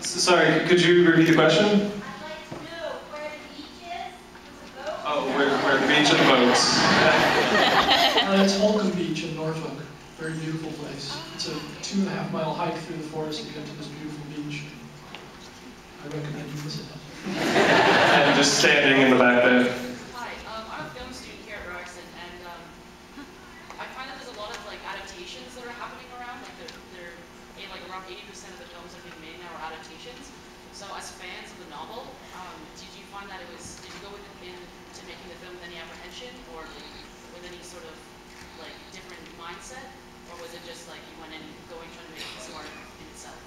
Sorry, could you repeat the question? I'd like to know where the beach is. Oh, where the beach and the boats. It's Holcomb Beach in Norfolk. Very beautiful place. It's a 2.5-mile hike through the forest to get to this beautiful beach. I recommend you visit it. And just standing in the back there. Hi, I'm a film student here at Ryerson, and I find that there's a lot of adaptations that are happening around. Around 80% of the films that are being made now are adaptations. So as fans of the novel, did you find that did you go into making the film with any apprehension, or with any sort of different mindset, or was it just you went in trying to make it smart in itself?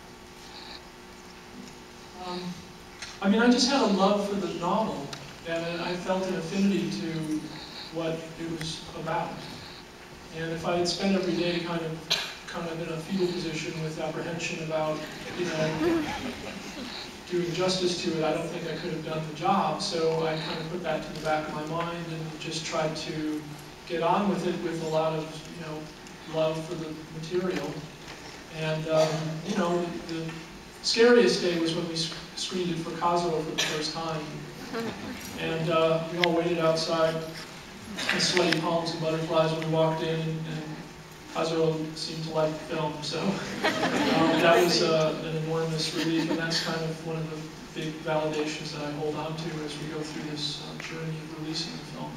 I mean, I just had a love for the novel, and I felt an affinity to what it was about. And if I had spent every day kind of in a fetal position with apprehension about, doing justice to it, I don't think I could have done the job. So I kind of put that to the back of my mind and just tried to get on with it with a lot of, love for the material. And, the scariest day was when we screened it for Kazuo for the first time. And we all waited outside in sweaty palms and butterflies when we walked in, and Kazuo seemed to like the film, so that was an enormous relief, and that's kind of one of the big validations that I hold on to as we go through this journey of releasing the film.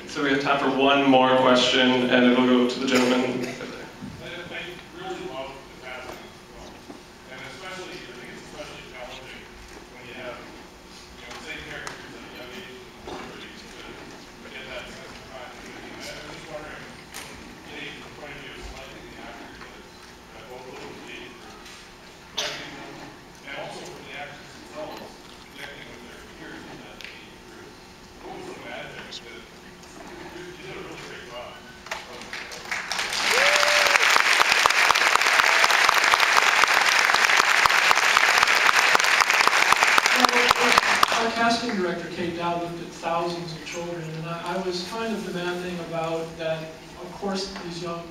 So we have time for one more question, and it'll go to the gentleman. Casting director Kate Dowd looked at thousands of children, and I was kind of demanding about that. Of course, these young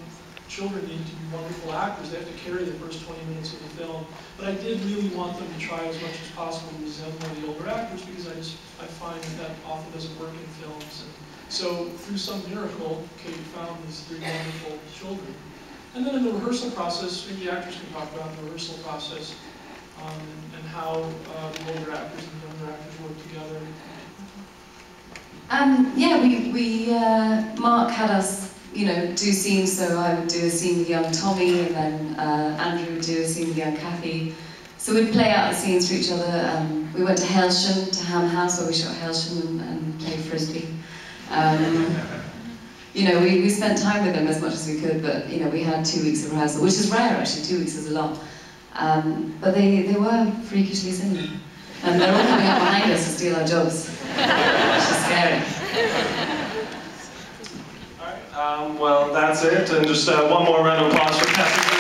children need to be wonderful actors. They have to carry the first 20 minutes of the film. But I did really want them to try as much as possible to resemble the older actors, because I find that often doesn't work in films. And so through some miracle, Kate found these 3 wonderful children. And then in the rehearsal process, maybe the actors can talk about the rehearsal process. And how the older actors and the younger actors work together. Yeah, Mark had us, do scenes. So I would do a scene with young Tommy, and then Andrew would do a scene with young Kathy. So we'd play out the scenes for each other. We went to Hailsham, to Ham House, where we shot Hailsham and played frisbee. We spent time with them as much as we could, but we had 2 weeks of rehearsal, which is rare actually. 2 weeks is a lot. But they were freakishly similar. And they're all coming up behind us to steal our jobs, which is scary. All right, well, that's it. And just one more round of applause for Kathy.